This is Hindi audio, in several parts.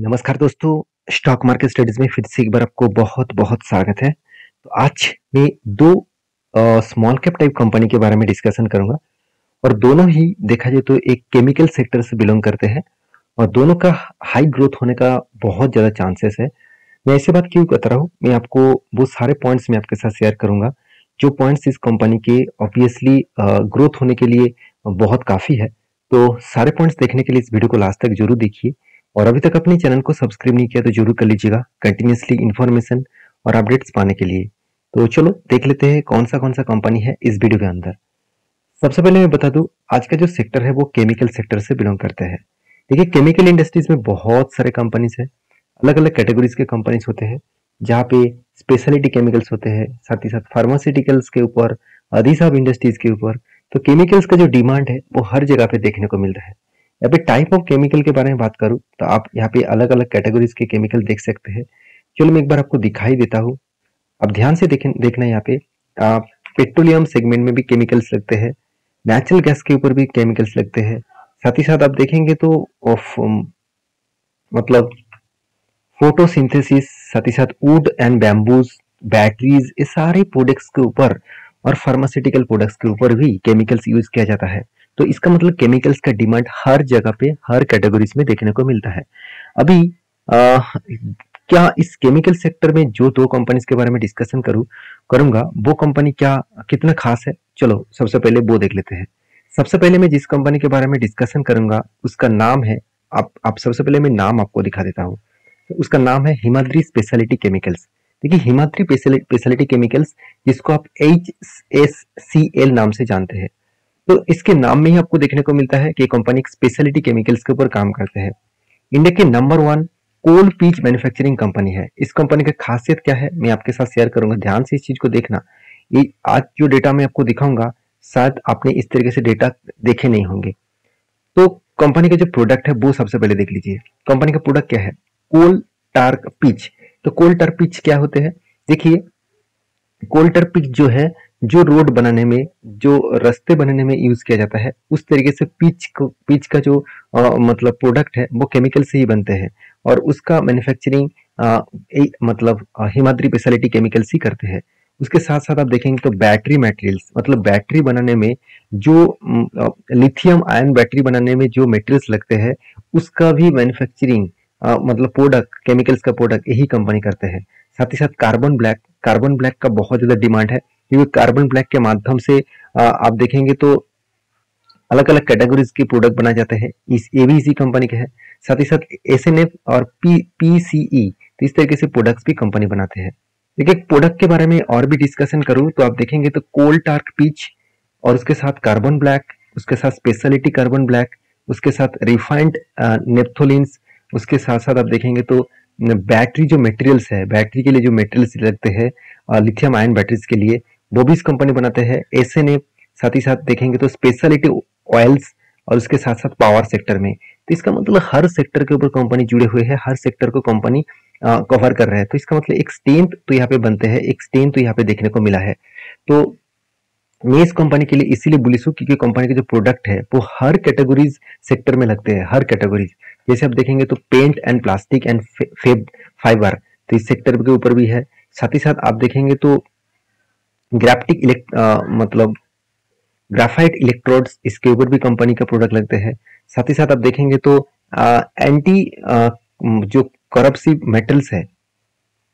नमस्कार दोस्तों, स्टॉक मार्केट स्टडीज में फिर से एक बार आपको बहुत बहुत स्वागत है। तो आज मैं दो स्मॉल कैप टाइप कंपनी के बारे में डिस्कशन करूंगा और दोनों ही देखा जाए तो एक केमिकल सेक्टर से बिलोंग करते हैं और दोनों का हाई ग्रोथ होने का बहुत ज़्यादा चांसेस है। मैं ऐसी बात क्यों बता रहा हूँ, मैं आपको वो सारे पॉइंट्स मैं आपके साथ शेयर करूंगा जो पॉइंट्स इस कंपनी के ऑब्वियसली ग्रोथ होने के लिए बहुत काफ़ी है। तो सारे पॉइंट्स देखने के लिए इस वीडियो को लास्ट तक जरूर देखिए और अभी तक अपने चैनल को सब्सक्राइब नहीं किया तो जरूर कर लीजिएगा कंटिन्यूसली इन्फॉर्मेशन और अपडेट्स पाने के लिए। तो चलो देख लेते हैं कौन सा कंपनी है इस वीडियो के अंदर। सबसे पहले मैं बता दूं, आज का जो सेक्टर है वो केमिकल सेक्टर से बिलोंग करते हैं। देखिए, केमिकल इंडस्ट्रीज में बहुत सारे कंपनीज है, अलग अलग कैटेगरीज के कंपनीज होते हैं जहाँ पे स्पेशलिटी केमिकल्स होते हैं, साथ ही साथ फार्मास्यूटिकल्स के ऊपर, अधिसाब इंडस्ट्रीज के ऊपर। तो केमिकल्स का जो डिमांड है वो हर जगह पे देखने को मिल रहा है। यहाँ पे टाइप ऑफ केमिकल के बारे में बात करूँ तो आप यहाँ पे अलग अलग कैटेगरीज के केमिकल देख सकते हैं। चलो मैं एक बार आपको दिखाई देता हूँ, अब ध्यान से देखना। यहाँ पे पेट्रोलियम सेगमेंट में भी केमिकल्स लगते हैं, नेचुरल गैस के ऊपर भी केमिकल्स लगते हैं। साथ ही साथ आप देखेंगे तो ऑफ मतलब फोटोसिंथेसिस, साथ ही साथ वुड एंड बैम्बूज, बैटरीज, ये सारे प्रोडक्ट्स के ऊपर और फार्मास्यूटिकल प्रोडक्ट्स के ऊपर भी केमिकल्स यूज किया जाता है। तो इसका मतलब केमिकल्स का डिमांड हर जगह पे हर कैटेगरीज में देखने को मिलता है। अभी क्या इस केमिकल सेक्टर में जो दो कंपनीज के बारे में डिस्कशन करूंगा वो कंपनी क्या कितना खास है, चलो सबसे पहले वो देख लेते हैं। सबसे पहले मैं जिस कंपनी के बारे में डिस्कशन करूंगा उसका नाम है, आप सबसे पहले मैं नाम आपको दिखा देता हूँ। तो उसका नाम है हिमाद्री स्पेशलिटी केमिकल्स। देखिए, हिमाद्री स्पेशलिटी केमिकल्स, जिसको आप HSCL नाम से जानते हैं। तो इसके नाम में ही आपको देखने को मिलता है कि कंपनी स्पेशलिटी केमिकल्स के ऊपर काम करते हैं। इंडिया के नंबर 1 कोल पीच मैन्युफैक्चरिंग कंपनी है। इस कंपनी का खासियत क्या है मैं आपके साथ शेयर करूंगा, ध्यान से इस चीज को देखना। ये आज जो डेटा मैं आपको दिखाऊंगा शायद आपने इस तरीके से डेटा देखे नहीं होंगे। तो कंपनी का जो प्रोडक्ट है वो सबसे पहले देख लीजिए। कंपनी का प्रोडक्ट क्या है? कोल टार पिच। तो कोल टार पिच क्या होते हैं? देखिए, कोल टार पिच जो है, जो रोड बनाने में, जो रास्ते बनाने में यूज किया जाता है, उस तरीके से पिच का जो मतलब प्रोडक्ट है वो केमिकल से ही बनते हैं और उसका मैन्युफैक्चरिंग मतलब हिमाद्री स्पेशलिटी केमिकल्स ही करते हैं। उसके साथ साथ आप देखेंगे तो बैटरी मटेरियल्स, मतलब बैटरी बनाने में जो लिथियम आयन बैटरी बनाने में जो मटेरियल्स लगते हैं उसका भी मैन्युफैक्चरिंग मतलब प्रोडक्ट, केमिकल्स का प्रोडक्ट यही कंपनी करते हैं। साथ ही साथ कार्बन ब्लैक का बहुत ज्यादा डिमांड है क्योंकि कार्बन ब्लैक के माध्यम से आप देखेंगे तो अलग अलग कैटेगरीज के प्रोडक्ट बनाए जाते हैं। ये भी इसी कंपनी के हैं। साथ ही साथ SNF और PCE, तो इस तरीके से प्रोडक्ट्स भी कंपनी बनाते हैं। देखिए, प्रोडक्ट के बारे में और भी डिस्कशन करूं तो आप देखेंगे तो कोल टार्क पिच और उसके साथ कार्बन ब्लैक, उसके साथ स्पेशलिटी कार्बन ब्लैक, उसके साथ रिफाइंड नेप्थोलिन्स, उसके साथ साथ आप देखेंगे तो बैटरी जो मटेरियल्स है, बैटरी के लिए जो मटेरियल्स लगते हैं लिथियम आयन बैटरीज के लिए, वो भी इस कंपनी बनाते हैं। SNF, साथ ही साथ देखेंगे तो स्पेशलिटी ऑयल्स और उसके साथ साथ पावर सेक्टर में। तो इसका मतलब हर सेक्टर के ऊपर कंपनी जुड़े हुए हैं, हर सेक्टर को कंपनी कवर कर रहे हैं। तो इसका मतलब एक स्ट्रेंथ तो यहाँ पे बनते हैं, एक स्ट्रेंथ तो यहाँ पे देखने को मिला है। तो मैं इस कंपनी के लिए इसीलिए बुलिश हूँ क्योंकि कंपनी के जो प्रोडक्ट है वो हर कैटेगरीज सेक्टर में लगते हैं, हर कैटेगरीज। जैसे आप देखेंगे तो paint and plastic and fibre, तो इस सेक्टर के ऊपर भी है। साथ ही साथ आप देखेंगे तो ग्राफ्टिक मतलब ग्राफाइट इलेक्ट्रोड्स, इसके ऊपर भी कंपनी का प्रोडक्ट लगते हैं। साथ ही साथ आप देखेंगे तो एंटी जो करप्सिव मेटल्स है,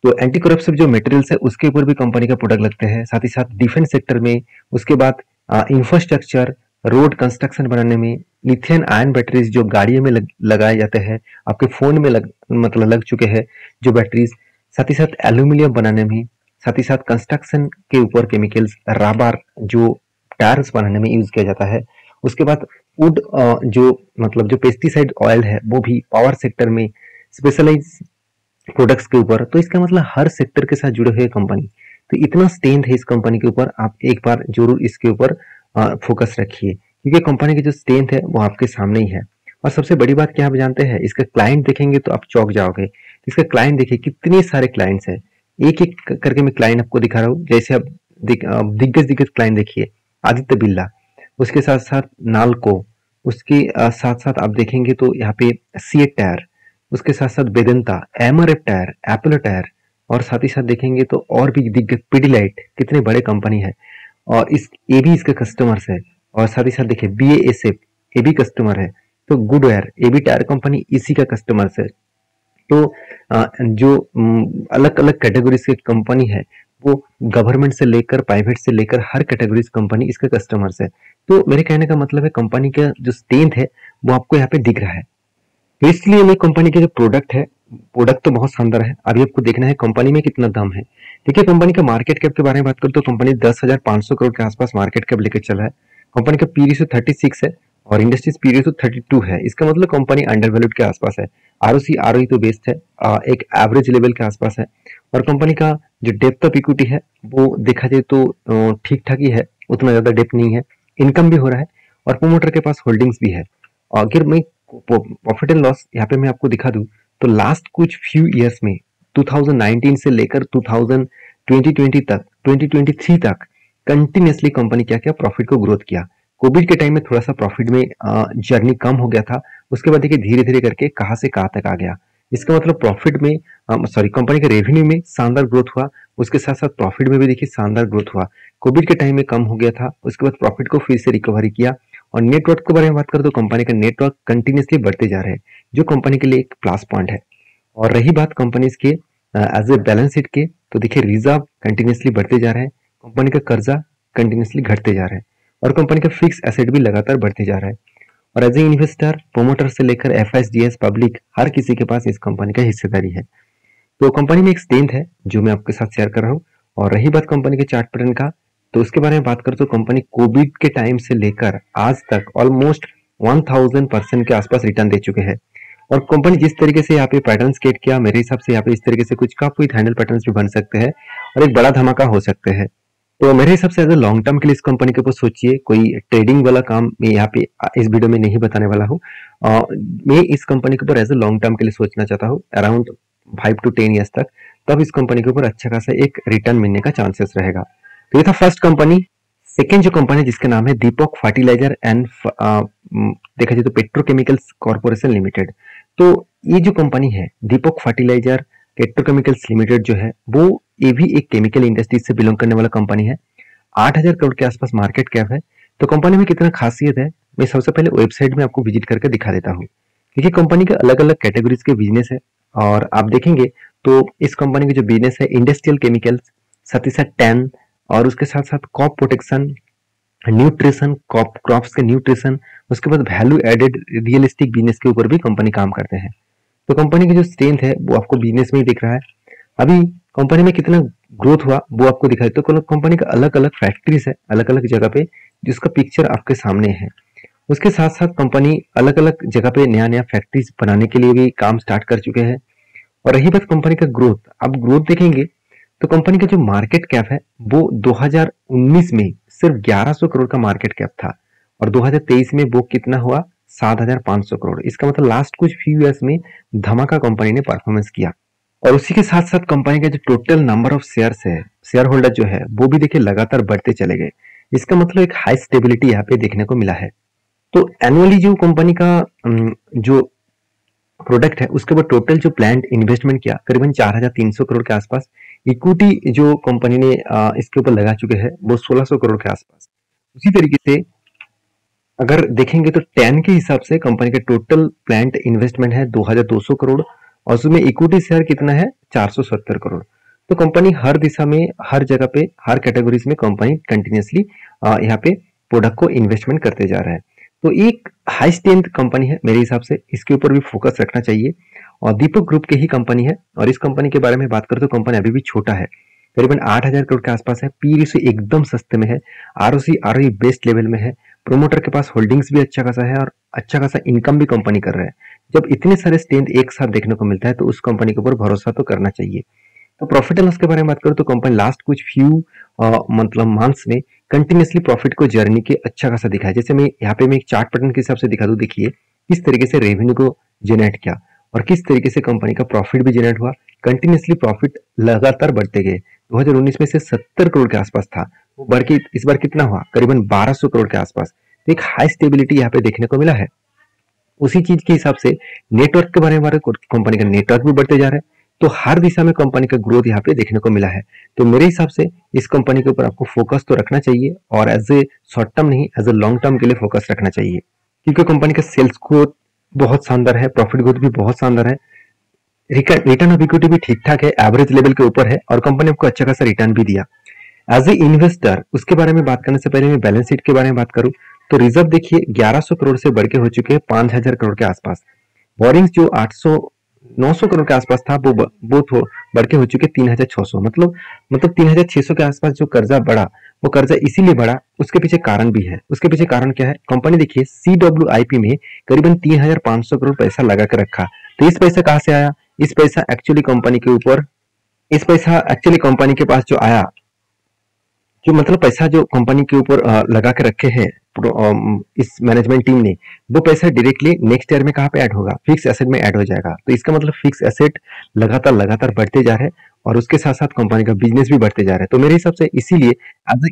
तो एंटी करप्सिव जो मटेरियल्स है उसके ऊपर भी कंपनी का प्रोडक्ट लगते हैं। साथ ही साथ डिफेंस सेक्टर में, उसके बाद इंफ्रास्ट्रक्चर, रोड कंस्ट्रक्शन बनाने में, लिथियम आयन बैटरीज जो गाड़ियों में लगाए जाते हैं, आपके फोन में मतलब लग चुके हैं जो बैटरीज। साथ ही साथ एल्यूमिनियम बनाने में, साथ ही साथ कंस्ट्रक्शन के ऊपर केमिकल्स, राबार जो टायर्स बनाने में यूज किया जाता है। उसके बाद वुड जो मतलब जो पेस्टिसाइड ऑयल है वो भी पावर सेक्टर में, स्पेशलाइज प्रोडक्ट्स के ऊपर। तो इसका मतलब हर सेक्टर के साथ जुड़े हुए कंपनी। तो इतना स्ट्रेंथ है इस कंपनी के ऊपर, आप एक बार जरूर इसके ऊपर फोकस रखिए क्योंकि कंपनी की जो स्ट्रेंथ है वो आपके सामने ही है। और सबसे बड़ी बात क्या आप जानते हैं, इसका क्लाइंट देखेंगे तो आप चौंक जाओगे। इसका क्लाइंट देखिए, कितने सारे क्लाइंट्स है, एक एक करके मैं क्लाइंट आपको दिखा रहा हूँ। जैसे आप दिग्गज क्लाइंट देखिए, आदित्य बिरला, उसके साथ साथ नालको, उसके साथ साथ आप देखेंगे तो यहाँ पे सीएट टायर, उसके साथ साथ Vedanta, MRF tyre, Apollo tyre, और साथ ही साथ देखेंगे तो और भी दिग्गज पिडिलाइट, कितने बड़े कंपनी है और इस ये भी इसके कस्टमर्स है। और साथ ही साथ देखिए BASF, ये भी कस्टमर है। तो गुडवेयर, ये भी टायर कंपनी इसी का कस्टमर्स है। तो जो अलग अलग कैटेगरीज के कंपनी है, वो गवर्नमेंट से लेकर प्राइवेट से लेकर हर कैटेगरीज कंपनी इसके कस्टमर्स है। तो मेरे कहने का मतलब है कंपनी का जो स्ट्रेंथ है वो आपको यहाँ पे दिख रहा है। तो इसलिए मैं कंपनी के जो प्रोडक्ट है, प्रोडक्ट तो बहुत शानदार है, अभी आपको देखना है कंपनी में कितना दम है। देखिए कंपनी का मार्केट कैप के बारे में बात करूँ तो कंपनी 10,500 करोड़ के आसपास मार्केट कैप लेकर चल रहा है। कंपनी का पी रेशियो 36 है और इंडस्ट्रीज पी रेशियो 32 है। इसका मतलब कंपनी अंडर वैल्यूड के आसपास है। आरओसी आरओई तो बेस्ट है, एक एवरेज लेवल के आसपास है। और कंपनी का जो डेप्थ ऑफ इक्विटी है वो देखा जाए तो ठीक ठाक ही है, उतना ज्यादा डेप्थ नहीं है। इनकम भी हो रहा है और प्रोमोटर के पास होल्डिंग्स भी है। अगर मैं प्रॉफिट एंड लॉस यहाँ पे मैं आपको दिखा दूं तो लास्ट कुछ फ्यू इयर्स में 2019 से लेकर 2020 तक 2023 तक कंटिन्यूसली कंपनी क्या किया, प्रॉफिट को ग्रोथ किया। कोविड के टाइम में थोड़ा सा प्रॉफिट में जर्नी कम हो गया था, उसके बाद देखिए धीरे धीरे करके कहाँ से कहाँ तक आ गया। इसका मतलब प्रॉफिट में सॉरी कंपनी के रेवेन्यू में शानदार ग्रोथ हुआ, उसके साथ साथ प्रॉफिट में भी देखिए शानदार ग्रोथ हुआ। कोविड के टाइम में कम हो गया था, उसके बाद प्रॉफिट को फिर से रिकवरी किया। और नेटवर्क के बारे में बात करें तो कंपनी का नेटवर्क कंटिन्यूसली बढ़ते जा रहे हैं, जो कंपनी के लिए एक प्लस पॉइंट है। और रही बात कंपनीज के एज ए बैलेंस शीट के, तो देखिए रिजर्व कंटिन्यूसली बढ़ते जा रहे हैं, कंपनी का कर्जा कंटिन्यूसली घटते जा रहा है और कंपनी का फिक्स एसेट भी लगातार बढ़ते जा रहा है। और एज ए इन्वेस्टर, प्रोमोटर से लेकर एफआईएस पब्लिक, हर किसी के पास इस कंपनी का हिस्सेदारी है। तो कंपनी में एक स्ट्रेंथ है जो मैं आपके साथ शेयर कर रहा हूँ। और रही बात कंपनी के चार्ट पैटर्न का, तो उसके बारे में बात करें तो कंपनी कोविड के टाइम से लेकर आज तक ऑलमोस्ट 1000% के आसपास रिटर्न दे चुके हैं। और कंपनी जिस तरीके से यहाँ पे पैटर्न क्रिएट किया, मेरे हिसाब से यहाँ पे इस तरीके से कुछ का कोई हैंडल पैटर्न भी बन सकते हैं और एक बड़ा धमाका हो सकते हैं। तो मेरे हिसाब से एज ए लॉन्ग टर्म के लिए इस कंपनी के ऊपर सोचिए, कोई ट्रेडिंग वाला काम मैं यहाँ पे इस वीडियो में नहीं बताने वाला हूँ। मैं इस कंपनी के ऊपर एज ए लॉन्ग टर्म के लिए सोचना चाहता हूँ, अराउंड 5 to 10 ईयर्स तक, तब इस कंपनी के ऊपर अच्छा खासा एक रिटर्न मिलने का चांसेस रहेगा। तो ये था फर्स्ट कंपनी। सेकेंड जो कंपनी है जिसका नाम है दीपक फर्टिलाइजर एंड देखा जाए तो पेट्रोकेमिकल्स कॉर्पोरेशन लिमिटेड। तो ये जो कंपनी है दीपक फर्टिलाइजर पेट्रोकेमिकल्स लिमिटेड जो है, वो ये भी एक केमिकल इंडस्ट्री से बिलोंग करने वाला कंपनी है। 8,000 करोड़ के आसपास मार्केट कैप है। तो कंपनी में कितना खासियत है, मैं सबसे पहले वेबसाइट में आपको विजिट करके दिखा देता हूँ, क्योंकि कंपनी के अलग अलग कैटेगरीज के बिजनेस है। और आप देखेंगे तो इस कंपनी के जो बिजनेस है इंडस्ट्रियल केमिकल्स, साथ ही साथ टैन, और उसके साथ साथ क्रॉप प्रोटेक्शन, न्यूट्रिशन, क्रॉप्स के न्यूट्रिशन, उसके बाद वैल्यू एडेड रियलिस्टिक बिजनेस के ऊपर भी कंपनी काम करते हैं। तो कंपनी की जो स्ट्रेंथ है वो आपको बिजनेस में ही दिख रहा है। अभी कंपनी में कितना ग्रोथ हुआ वो आपको दिखाई, तो कंपनी का अलग अलग फैक्ट्रीज है अलग अलग जगह पे, जिसका पिक्चर आपके सामने है। उसके साथ साथ कंपनी अलग अलग जगह पे नया नया फैक्ट्रीज बनाने के लिए भी काम स्टार्ट कर चुके हैं। और रही बात कंपनी का ग्रोथ, अब ग्रोथ देखेंगे तो कंपनी का जो मार्केट कैप है वो 2019 में सिर्फ 1100 करोड़ का मार्केट कैप था और 2023 में वो कितना हुआ, 7,500 करोड़। इसका मतलब लास्ट कुछ फ्यू ईयर्स में धमाका कंपनी ने परफॉर्मेंस किया। और उसी के साथ साथ कंपनी का जो टोटल नंबर ऑफ शेयर्स है, शेयर होल्डर जो है, वो भी देखिए लगातार बढ़ते चले गए। इसका मतलब एक हाई स्टेबिलिटी यहाँ पे देखने को मिला है। तो एनुअली जो कंपनी का जो प्रोडक्ट है उसके ऊपर टोटल जो प्लान इन्वेस्टमेंट किया करीबन 4,300 करोड़ के आसपास। इक्विटी जो कंपनी ने इसके ऊपर लगा चुके हैं वो 1,600 करोड़ के आसपास। उसी तरीके से अगर देखेंगे तो 10 के हिसाब से कंपनी का टोटल प्लांट इन्वेस्टमेंट है 2,200 करोड़ और उसमें इक्विटी शेयर कितना है, 470 करोड़। तो कंपनी हर दिशा में, हर जगह पे, हर कैटेगरीज में कंपनी कंटिन्यूसली यहाँ पे प्रोडक्ट को इन्वेस्टमेंट करते जा रहा है। तो एक हाई स्ट्रेंथ कंपनी है मेरे हिसाब से, इसके ऊपर भी फोकस रखना चाहिए। और दीपक ग्रुप के ही कंपनी है और इस कंपनी के बारे में बात करें तो कंपनी अभी भी छोटा है, करीबन 8,000 करोड़ के आसपास है। पी रेशियो एकदम सस्ते में है, आरओसी आरओई बेस्ट लेवल में है। प्रोमोटर के पास होल्डिंग्स भी अच्छा खासा है और अच्छा खासा इनकम भी कंपनी कर रहा है। जब इतने सारे स्ट्रेंथ एक साथ देखने को मिलता है तो उस कंपनी के ऊपर भरोसा तो करना चाहिए। तो प्रॉफिट एंड लॉस के बारे में बात करें तो कंपनी लास्ट कुछ फ्यू मतलब मंथ्स में कंटिन्यूसली प्रॉफिट को जर्नी के अच्छा खासा दिखा है। जैसे मैं यहाँ पे मैं एक चार्ट पैटर्न के हिसाब से दिखा दूं, देखिए किस तरीके से रेवेन्यू को जनरेट किया और किस तरीके से कंपनी का प्रॉफिट भी जनरेट हुआ। कंटिन्यूसली प्रॉफिट लगातार बढ़ते गए। 2019 में से 70 करोड़ के आसपास था, वो बढ़ के इस बार कितना हुआ, करीबन 1,200 करोड़ के आसपास। तो एक हाई स्टेबिलिटी यहाँ पे देखने को मिला है। उसी चीज के हिसाब से नेटवर्क के बारे में कंपनी का नेटवर्क भी बढ़ते जा रहा है। तो हर दिशा में कंपनी का ग्रोथ यहाँ पे देखने को मिला है। तो मेरे हिसाब से इस कंपनी के ऊपर आपको फोकस तो रखना चाहिए, और एज ए शॉर्ट टर्म नहीं, एज ए लॉन्ग टर्म के लिए फोकस रखना चाहिए, क्योंकि कंपनी का सेल्स ग्रोथ बहुत शानदार है, प्रॉफिट ग्रोथ भी बहुत शानदार है, रिटर्न ऑफ इक्विटी भी ठीक ठाक है, एवरेज लेवल के ऊपर है, और कंपनी आपको अच्छा खासा रिटर्न भी दिया। एज ए इन्वेस्टर उसके बारे में बात करने से पहले मैं बैलेंस शीट के बारे में बात करूं तो रिजर्व देखिए 1100 करोड़ से बढ़ के हो चुके हैं 5000 करोड़ के आसपास। बोरिंग्स जो 800-900 करोड़ के आसपास था वो बढ़ के हो चुके 3600, मतलब 3600 के आसपास जो कर्जा बढ़ा, वो कर्जा इसीलिए बढ़ा, उसके पीछे कारण भी है। उसके पीछे कारण क्या है? कंपनी देखिए CWIP में करीबन 3500 करोड़ पैसा लगा कर रखा। तो इस पैसा कहां से आया? इस पैसा एक्चुअली कंपनी के पास जो आया, जो मतलब पैसा जो कंपनी के ऊपर लगा के रखे हैं इस मैनेजमेंट टीम ने, वो पैसा डायरेक्टली नेक्स्ट ईयर में कहाँ पे ऐड होगा? फिक्स एसेट में ऐड हो जाएगा। तो इसका मतलब फिक्स एसेट लगातार बढ़ते जा रहे हैं, और उसके साथ साथ कंपनी का बिजनेस भी बढ़ते जा रहा है। तो मेरे हिसाब से इसीलिए एज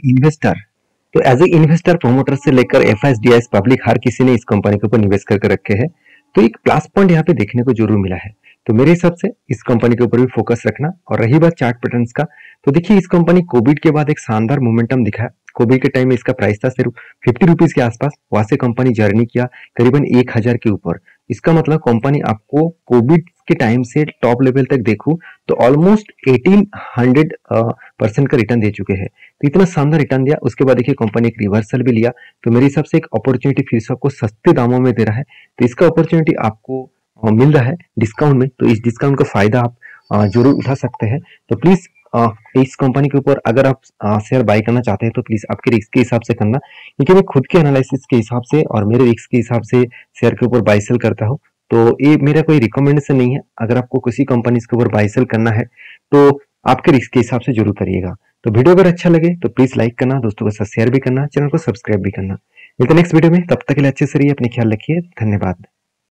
ए इन्वेस्टर प्रोमोटर से लेकर FIS पब्लिक हर किसी ने इस कंपनी के ऊपर निवेश करके रखे हैं। तो एक प्लस पॉइंट यहाँ पे देखने को जरूर मिला है। तो मेरे हिसाब से इस कंपनी के ऊपर भी फोकस रखना। और रही बात चार्ट पैटर्न्स का, तो देखिए इस कंपनी कोविड के बाद एक शानदार मोमेंटम दिखा। कोविड के टाइम में इसका प्राइस था सिर्फ 50 रुपीज के आसपास, वहां से कंपनी जर्नी किया करीबन 1000 के ऊपर। इसका मतलब कंपनी आपको कोविड के टाइम से टॉप लेवल तक देखूं तो ऑलमोस्ट 1800% का रिटर्न दे चुके हैं। तो इतना शानदार रिटर्न दिया, उसके बाद देखिए कंपनी एक रिवर्सल भी लिया। तो मेरे हिसाब से एक अपॉर्चुनिटी फिर से आपको सस्ते दामों में दे रहा है। तो इसका अपॉर्चुनिटी आपको मिल रहा है डिस्काउंट में, तो इस डिस्काउंट का फायदा आप जरूर उठा सकते हैं। तो प्लीज इस कंपनी के ऊपर अगर आप शेयर बाय करना चाहते हैं तो प्लीज आपके रिस्क के हिसाब से करना, क्योंकि मैं खुद के एनालिसिस के हिसाब से और मेरे रिस्क के हिसाब से शेयर के ऊपर बाय सेल करता हूँ। तो ये मेरा कोई रिकमेंडेशन नहीं है। अगर आपको किसी कंपनी के ऊपर बाय सेल करना है तो आपके रिस्क के हिसाब से जरूर करिएगा। तो वीडियो अगर अच्छा लगे तो प्लीज लाइक करना, दोस्तों के साथ शेयर भी करना, चैनल को सब्सक्राइब भी करना। मिलते नेक्स्ट वीडियो में, तब तक के लिए अच्छे से रहिए, अपने ख्याल रखिए, धन्यवाद।